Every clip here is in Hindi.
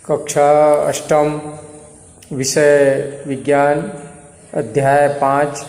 कक्षा अष्टम, विषय विज्ञान, अध्याय 5,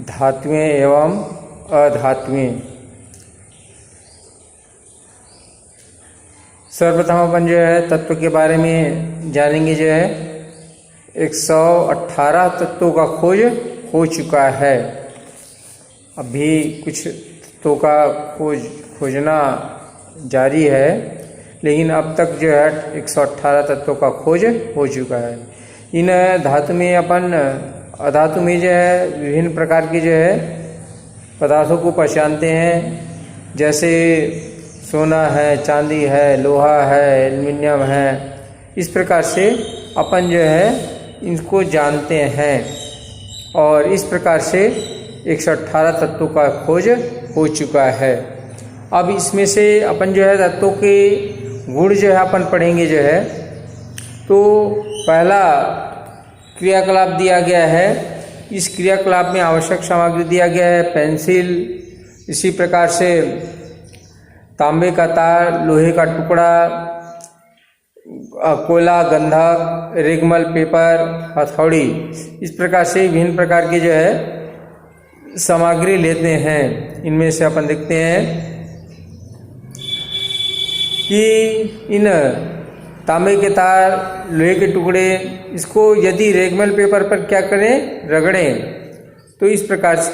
धातुएं एवं अधातुएं। सर्वप्रथम अपन जो है तत्व के बारे में जानेंगे। जो है 118 तत्वों का खोज हो चुका है। अभी कुछ तत्वों का खोजना जारी है, लेकिन अब तक जो है 118 तत्वों का खोज हो चुका है। इन धातु में अधातु में जो है विभिन्न प्रकार के जो है पदार्थों को पहचानते हैं, जैसे सोना है, चांदी है, लोहा है, एल्युमिनियम है। इस प्रकार से अपन जो है इनको जानते हैं और इस प्रकार से 118 तत्वों का खोज हो चुका है। अब इसमें से अपन जो है तत्वों के गुण जो है अपन पढ़ेंगे। जो है तो पहला क्रियाकलाप दिया गया है। इस क्रियाकलाप में आवश्यक सामग्री दिया गया है पेंसिल, इसी प्रकार से तांबे का तार, लोहे का टुकड़ा, कोयला, गंधक, रेगमल, पेपर, हथौड़ी। इस प्रकार से विभिन्न प्रकार के जो है सामग्री लेते हैं। इनमें से अपन देखते हैं कि इन तांबे के तार, लोहे के टुकड़े, इसको यदि रेगमल पेपर पर क्या करें, रगड़ें, तो इस प्रकार से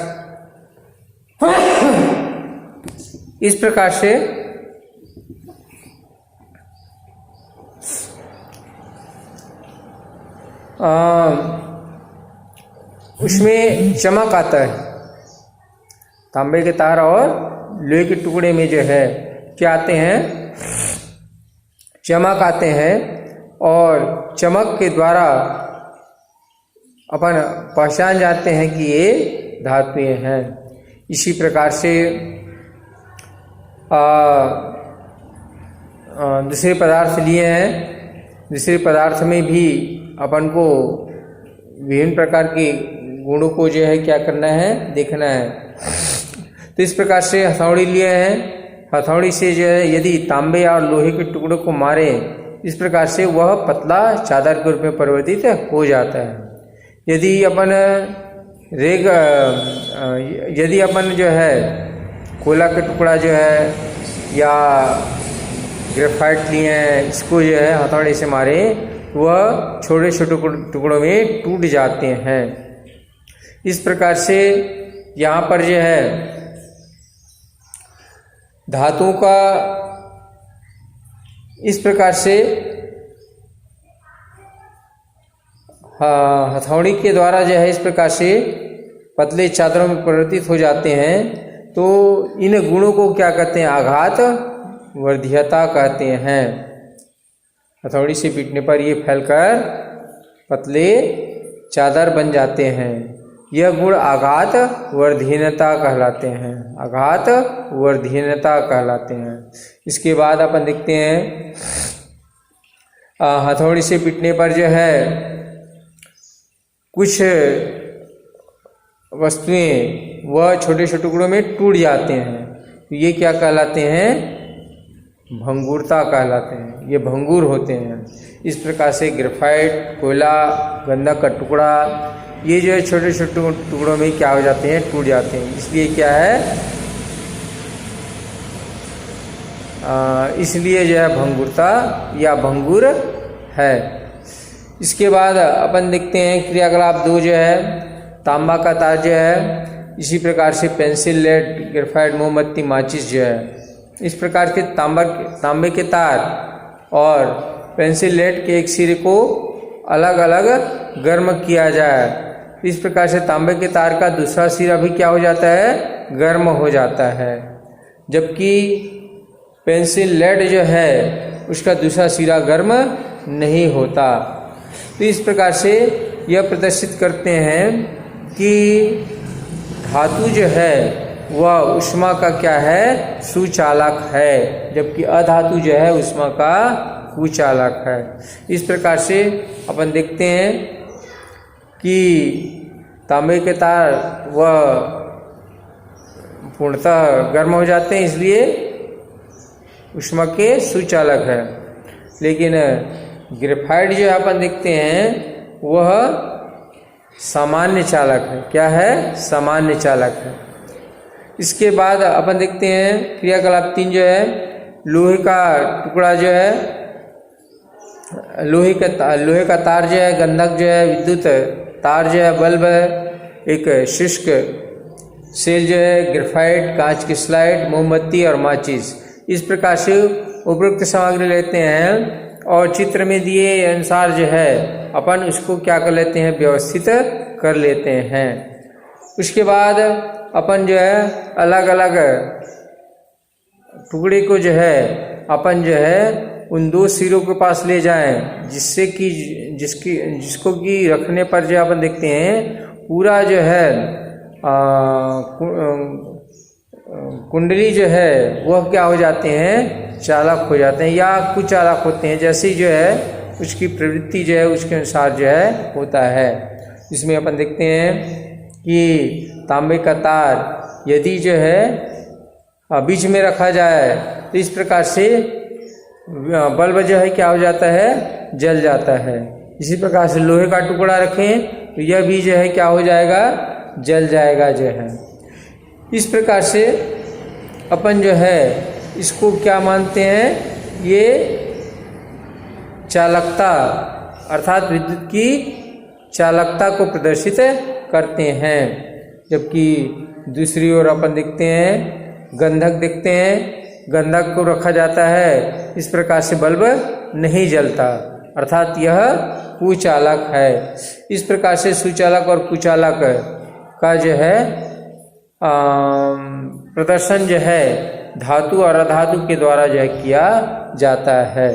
उसमें चमक आता है। तांबे के तार और लोहे के टुकड़े में जो है क्या आते हैं, चमक आते हैं, और चमक के द्वारा अपन पहचान जाते हैं कि ये धातुएं हैं। इसी प्रकार से दूसरे पदार्थ लिए हैं। दूसरे पदार्थ में भी अपन को विभिन्न प्रकार के गुणों को जो है क्या करना है, देखना है। तो इस प्रकार से हथौड़ी लिए हैं। हथौड़ी से जो है यदि तांबे और लोहे के टुकड़ों को मारे, इस प्रकार से वह पतला चादर के रूप में परिवर्तित हो जाता है। यदि अपन जो है कोयला के टुकड़ा जो है या ग्रेफाइट लिए हैं, इसको जो है हथौड़ी से मारे, वह छोटे छोटे टुकड़ों में टूट जाते हैं। इस प्रकार से यहाँ पर जो है धातुओं का इस प्रकार से हथौड़ी के द्वारा जो है इस प्रकार से पतले चादरों में परिवर्तित हो जाते हैं। तो इन गुणों को क्या कहते हैं, आघात वर्ध्यता कहते हैं। हथौड़ी से पीटने पर ये फैलकर पतले चादर बन जाते हैं। यह गुण आघात वर्धीनता कहलाते हैं। आघात वर्धीनता कहलाते हैं। इसके बाद अपन देखते हैं हथौड़ी से पीटने पर जो है कुछ वस्तुएं वह छोटे छोटे टुकड़ों में टूट जाते हैं। तो ये क्या कहलाते हैं, भंगुरता कहलाते हैं। ये भंगुर होते हैं। इस प्रकार से ग्रेफाइट, कोयला, गंधक का टुकड़ा, ये जो है छोटे छोटे टुकड़ों में क्या हो जाते हैं, टूट जाते हैं। इसलिए क्या है, इसलिए जो है भंगुरता या भंगुर है। इसके बाद अपन देखते हैं क्रियाकलाप 2 जो है तांबा का तार जो है, इसी प्रकार से पेंसिल, लेड, ग्रेफाइट, मोमबत्ती, माचिस जो है, इस प्रकार के तांबे के तार और पेंसिल लेड के एक सिरे को अलग अलग गर्म किया जाए। इस प्रकार से तांबे के तार का दूसरा सिरा भी क्या हो जाता है, गर्म हो जाता है, जबकि पेंसिल लेड जो है उसका दूसरा सिरा गर्म नहीं होता। तो इस प्रकार से यह प्रदर्शित करते हैं कि धातु जो है वह ऊष्मा का क्या है, सुचालक है, जबकि अधातु जो है ऊष्मा का कुचालक है। इस प्रकार से अपन देखते हैं कि तांबे के तार वह पूर्णतः गर्म हो जाते हैं, इसलिए ऊष्मा के सुचालक है। लेकिन ग्रेफाइट जो अपन देखते हैं वह सामान्य चालक है। क्या है? सामान्य चालक है। इसके बाद अपन देखते हैं क्रियाकलाप 3 जो है, लोहे का टुकड़ा जो है, लोहे का तार जो है, गंधक जो है, विद्युत तार जो है, बल्ब है, एक शुष्क सेल जो है, ग्रेफाइट, कांच की स्लाइड, मोमबत्ती और माचिस। इस प्रकार से उपयुक्त सामग्री लेते हैं और चित्र में दिए अनुसार जो है अपन उसको क्या कर लेते हैं? व्यवस्थित कर लेते हैं। उसके बाद अपन जो है अलग अलग टुकड़े को जो है अपन जो है उन 2 सिरों के पास ले जाएं, जिससे कि जिसको कि रखने पर जो अपन देखते हैं पूरा जो है कुंडली जो है वह क्या हो जाते हैं? चालक हो जाते हैं या कुचालक होते हैं। जैसे जो है उसकी प्रवृत्ति जो है उसके अनुसार जो है होता है। इसमें अपन देखते हैं कि तांबे का तार यदि जो है बीच में रखा जाए तो इस प्रकार से बल्ब जो है क्या हो जाता है? जल जाता है। इसी प्रकार से लोहे का टुकड़ा रखें तो यह भी जो है क्या हो जाएगा? जल जाएगा जो है। इस प्रकार से अपन जो है इसको क्या मानते हैं? ये चालकता अर्थात विद्युत की चालकता को प्रदर्शित करते हैं। जबकि दूसरी ओर अपन देखते हैं गंधक देखते हैं, गंधक को रखा जाता है, इस प्रकार से बल्ब नहीं जलता, अर्थात यह कुचालक है। इस प्रकार से सुचालक और कुचालक का जो है प्रदर्शन जो है धातु और अधातु के द्वारा जो है किया जाता है।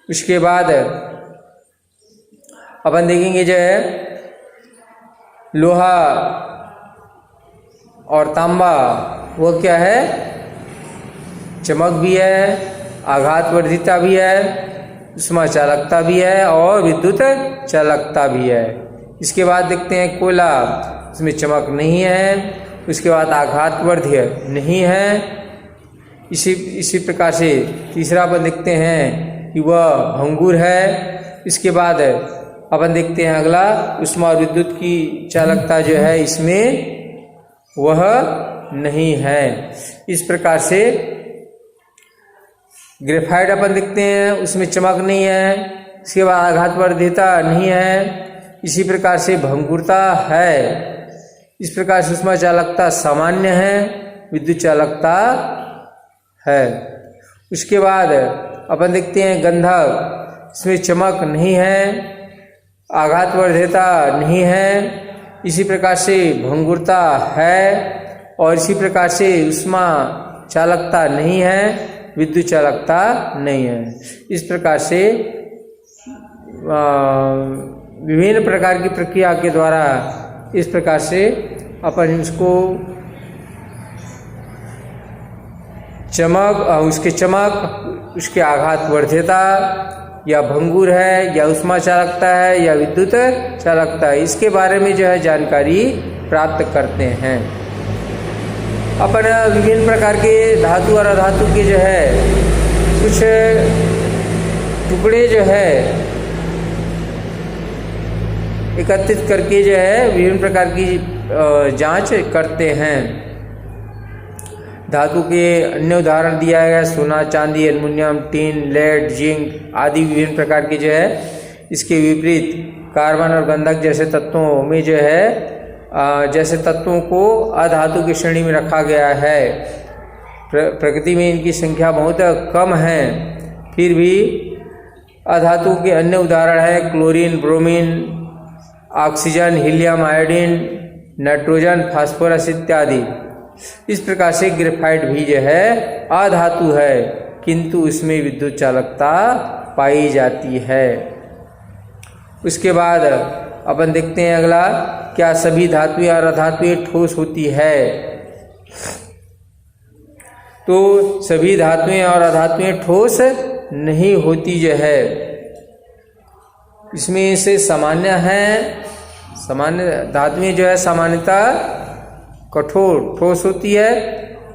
उसके बाद अपन देखेंगे जो है लोहा और तांबा वो क्या है? चमक भी है, आघात वर्धिता भी है, उष्मा चालकता भी है और विद्युत चालकता भी है। इसके बाद देखते हैं कोयला, इसमें चमक नहीं है, उसके बाद आघात वर्ध्य नहीं है। इसी प्रकार से तीसरा अपन देखते हैं कि वह भंगुर है। इसके बाद अपन देखते हैं अगला उष्मा और विद्युत की चालकता जो है इसमें वह नहीं है। इस प्रकार से ग्रेफाइट अपन देखते हैं उसमें चमक नहीं है, इसके बाद आघात वर्ध्यता नहीं है, इसी प्रकार से भंगुरता है। इस प्रकार से उष्मा चालकता सामान्य है, विद्युत चालकता है। उसके बाद अपन देखते हैं गंधक, इसमें चमक नहीं है, आघात वर्ध्यता नहीं है, इसी प्रकार से भंगुरता है और इसी प्रकार से उष्मा चालकता नहीं है, विद्युत चालकता नहीं है। इस प्रकार से विभिन्न प्रकार की प्रक्रिया के द्वारा इस प्रकार से अपन उसको चमक, उसके आघात वर्ध्यता या भंगुर है या उष्मा चालकता है या विद्युत चालकता है, इसके बारे में जो है जानकारी प्राप्त करते हैं। अपन विभिन्न प्रकार के धातु और अधातु के जो है कुछ टुकड़े जो है एकत्रित करके जो है विभिन्न प्रकार की जांच करते हैं। धातु के अन्य उदाहरण दिया गया सोना, चांदी, एल्युमिनियम, टिन, लेड, जिंक आदि विभिन्न प्रकार के जो है। इसके विपरीत कार्बन और गंधक जैसे तत्वों में जो है जैसे तत्वों को अधातु की श्रेणी में रखा गया है। प्रकृति में इनकी संख्या बहुत कम है, फिर भी अधातु के अन्य उदाहरण है chlorine, bromine, oxygen, helium, iodine, nitrogen, phosphorus इत्यादि। इस प्रकार से ग्रेफाइट भी जो है अधातु है, किंतु इसमें विद्युत चालकता पाई जाती है। उसके बाद अपन देखते हैं अगला, क्या सभी धातुएं और अधातुएं ठोस होती है? तो सभी धातुएं और अधातुएं ठोस नहीं होती जो है। इसमें से सामान्य है, सामान्य धातुएं जो है सामान्यतः कठोर ठोस होती है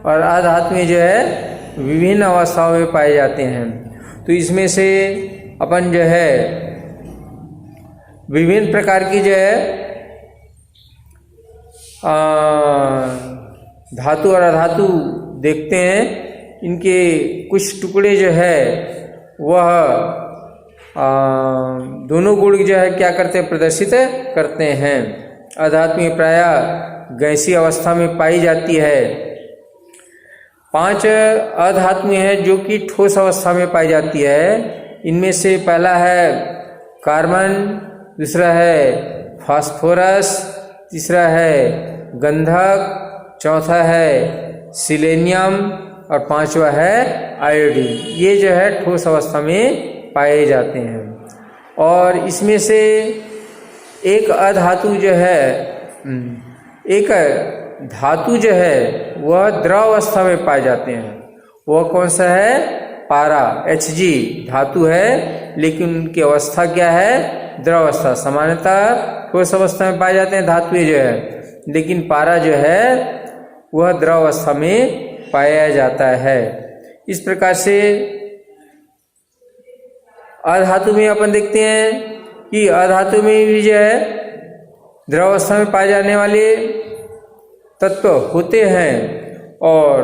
और अधातुएं जो है विभिन्न अवस्थाओं में पाए जाते हैं। तो इसमें से अपन जो है विभिन्न प्रकार की जो है धातु और अधातु देखते हैं। इनके कुछ टुकड़े जो है वह दोनों गुण जो है क्या करते हैं, प्रदर्शित करते हैं। अधातु में प्रायः गैसीय अवस्था में पाई जाती है। 5 अधातु है जो कि ठोस अवस्था में पाई जाती है। इनमें से पहला है कार्बन, दूसरा है फास्फोरस, तीसरा है गंधक, चौथा है सिलेनियम और पांचवा है आयोडीन। ये जो है ठोस अवस्था में पाए जाते हैं। और इसमें से एक अधातु जो है, एक धातु जो है वह द्रव अवस्था में पाए जाते हैं। वह कौन सा है, पारा, Hg धातु है, लेकिन उनकी अवस्था क्या है, द्रव अवस्था। सामान्यतः ठोस अवस्था में पाए जाते हैं धातुएं जो है, लेकिन पारा जो है वह द्रव अवस्था में पाया जाता है। इस प्रकार से अधातु में अपन देखते हैं कि अधातु में भी जो है द्रव अवस्था में पाए जाने वाले तत्व होते हैं, और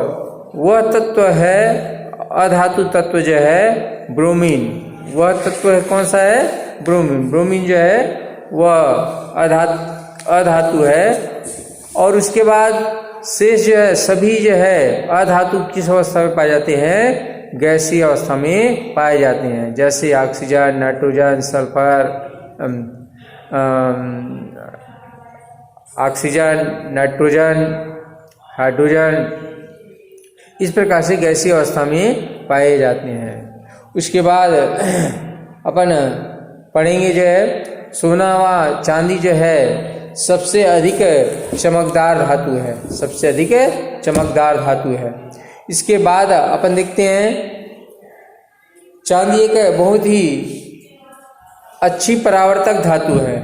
वह तत्व है अधातु तत्व जो है ब्रोमीन। वह तत्व है कौन सा है, ब्रोमीन। ब्रोमीन जो है वह अधातु है। और उसके बाद शेष जो है सभी जो है अधातु किस अवस्था में पाए जाते हैं, गैसीय अवस्था में पाए जाते हैं। जैसे oxygen, nitrogen, sulphur, oxygen, nitrogen, hydrogen, इस प्रकार से गैसीय अवस्था में पाए जाते हैं। उसके बाद अपन पढ़ेंगे जो है सोना व चांदी जो है सबसे अधिक चमकदार धातु है, सबसे अधिक चमकदार धातु है। इसके बाद अपन देखते हैं चांदी एक बहुत ही अच्छी परावर्तक धातु है,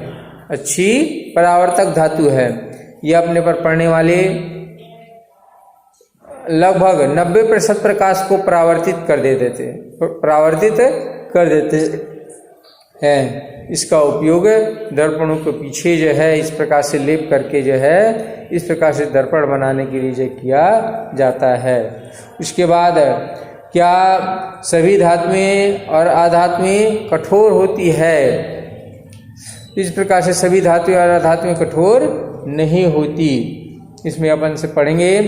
अच्छी परावर्तक धातु है। यह अपने पर पड़ने वाले लगभग 90% प्रकाश को परावर्तित कर देते हैं। इसका उपयोग दर्पणों के पीछे जो है इस प्रकार से लेप करके जो है इस प्रकार से दर्पण बनाने के लिए जो किया जाता है। उसके बाद क्या सभी धातुएं और अधातुएं कठोर होती है? इस प्रकार से सभी धातुएं और अधातुएं कठोर नहीं होती। इसमें अपन से पढ़ेंगे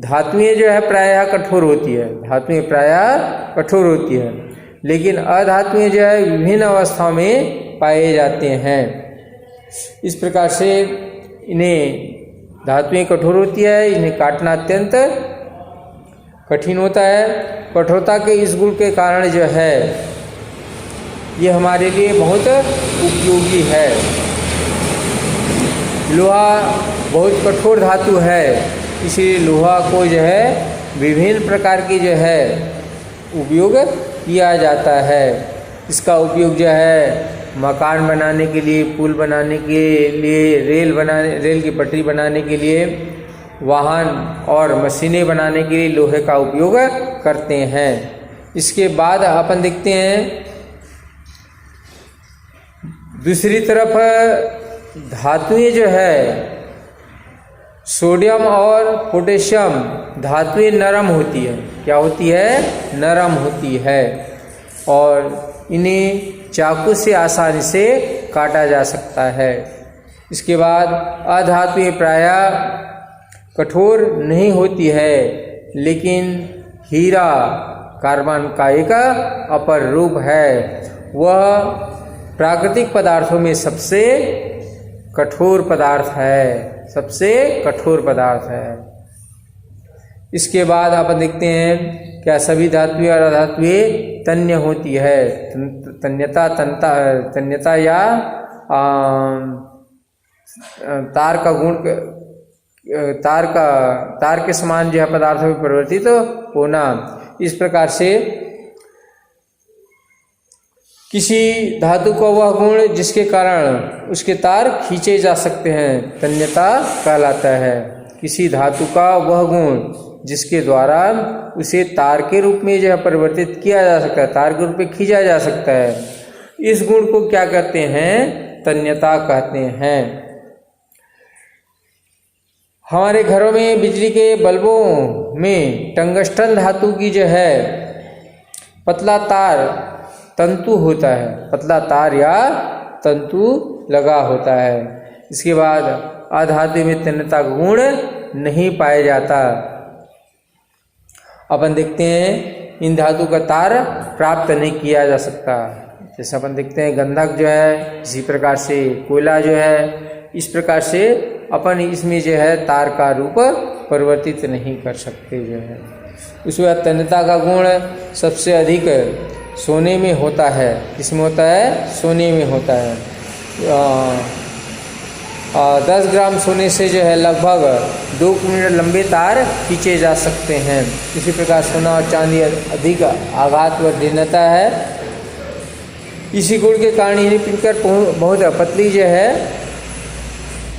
धातुएं जो है प्रायः कठोर होती है, धातुएं प्रायः कठोर होती है, लेकिन अधातुएं जो है विभिन्न अवस्थाओं में पाए जाते हैं। इस प्रकार से इन्हें धातुएं कठोर होती है, इन्हें काटना अत्यंत कठिन होता है। कठोरता के इस गुण के कारण जो है ये हमारे लिए बहुत उपयोगी है। लोहा बहुत कठोर धातु है, इसलिए लोहा को जो है विभिन्न प्रकार की जो है उपयोग किया जाता है। इसका उपयोग जो है मकान बनाने के लिए, पुल बनाने के लिए, रेल की पटरी बनाने के लिए, वाहन और मशीनें बनाने के लिए लोहे का उपयोग करते हैं। इसके बाद अपन देखते हैं दूसरी तरफ धातुएं जो है सोडियम और पोटेशियम धातुएं नरम होती है। क्या होती है? नरम होती है, और इन्हें चाकू से आसानी से काटा जा सकता है। इसके बाद अधातुएं प्रायः कठोर नहीं होती है, लेकिन हीरा कार्बन का एक अपर रूप है। वह प्राकृतिक पदार्थों में सबसे कठोर पदार्थ है, सबसे कठोर पदार्थ है। इसके बाद अपन देखते हैं क्या सभी धातुएं और अधातुएं तन्य होती है। तन्यता या तार का गुण, तार के समान जो है पदार्थों में परिवर्तित होना। इस प्रकार से किसी धातु का वह गुण जिसके कारण उसके तार खींचे जा सकते हैं तन्यता कहलाता है। किसी धातु का वह गुण जिसके द्वारा उसे तार के रूप में जो है परिवर्तित किया जा सकता है, तार के रूप में खींचा जा सकता है। इस गुण को क्या कहते हैं? तन्यता कहते हैं। हमारे घरों में बिजली के बल्बों में टंगस्टन धातु की जो है पतला तार तंतु होता है, पतला तार या तंतु लगा होता है। इसके बाद अधातु में तन्यता का गुण नहीं पाया जाता। अपन देखते हैं इन धातु का तार प्राप्त नहीं किया जा सकता। जैसे अपन देखते हैं गंधक जो है, इसी प्रकार से कोयला जो है, इस प्रकार से अपन इसमें जो है तार का रूप परिवर्तित नहीं कर सकते जो है। उसके बाद तन्यता का गुण सबसे अधिक सोने में होता है। किसमें होता है? सोने में होता है। 10 ग्राम सोने से जो है लगभग 2 किलोमीटर लंबे तार खींचे जा सकते हैं। इसी प्रकार सोना और चांदी अधिक आघात व दृढ़ता है। इसी गुण के कारण इन्हें पिनकर बहुत पतली जो है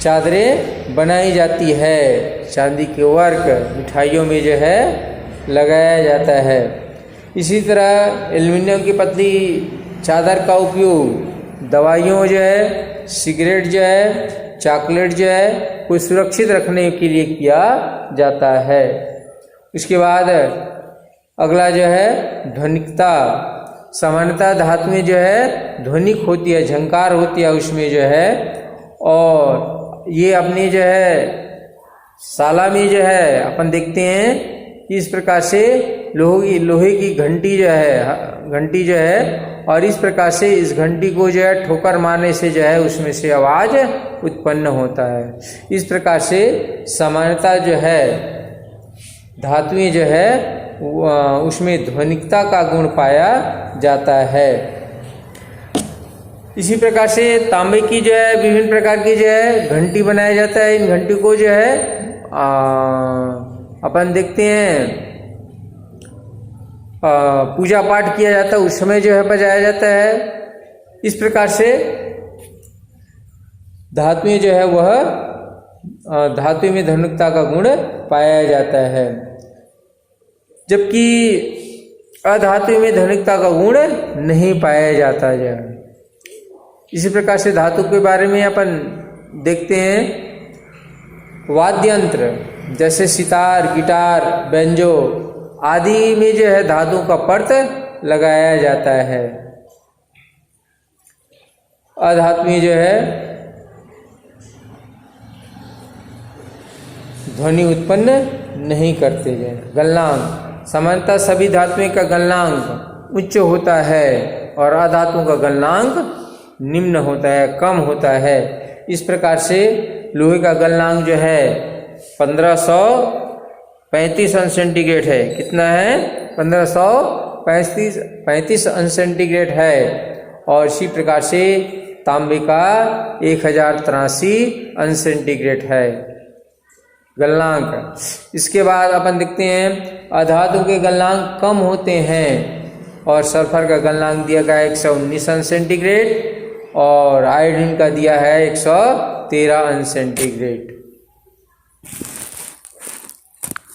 चादरें बनाई जाती है। चांदी के वर्क मिठाइयों में जो है लगाया जाता है। इसी तरह एल्युमिनियम की पतली चादर का उपयोग दवाइयों जो है, सिगरेट जो है, चॉकलेट जो है को सुरक्षित रखने के लिए किया जाता है। उसके बाद अगला जो है ध्वनिकता। सामान्यतः धातु में जो है ध्वनिक होती है, झंकार होती है उसमें जो है, और ये अपनी जो है शाला में जो है अपन देखते हैं कि इस प्रकार से लोहे की घंटी जो है, और इस प्रकार से इस घंटी को जो है ठोकर मारने से जो है उसमें से आवाज उत्पन्न होता है। इस प्रकार से सामान्यतः जो है धातुएं जो है उसमें ध्वनिकता का गुण पाया जाता है। इसी प्रकार से तांबे की जो है विभिन्न प्रकार की जो है घंटी बनाया जाता है। इन घंटी को जो है अपन देखते हैं पूजा पाठ किया जाता है, उस समय जो है बजाया जाता है। इस प्रकार से धातुएं जो है वह धातु में ध्वनिकता का गुण पाया जाता है, जबकि अधातु में ध्वनिकता का गुण नहीं पाया जाता है। इसी प्रकार से धातु के बारे में अपन देखते हैं। वाद्य यंत्र जैसे सितार, गिटार, बेंजो आदि में जो है धातु का पर्त लगाया जाता है। अधातु में जो है ध्वनि उत्पन्न नहीं करते हैं। गलनांक। सामान्यतः सभी धातुओं का गलनांक उच्च होता है और अधातुओं का गलनांक निम्न होता है, कम होता है। इस प्रकार से लोहे का गलनांक जो है 1535 अंश सेंटीग्रेड है। कितना है? 1535 अंश सेंटीग्रेड है। और इसी प्रकार से तांबे का 1083 अंश सेंटीग्रेड है गलनांक। इसके बाद अपन देखते हैं अधातु के गलनांक कम होते हैं, और सल्फर का गलनांक दिया गया है 119 अंश सेंटीग्रेड, और आयोडीन का दिया है 113 अंश सेंटीग्रेड।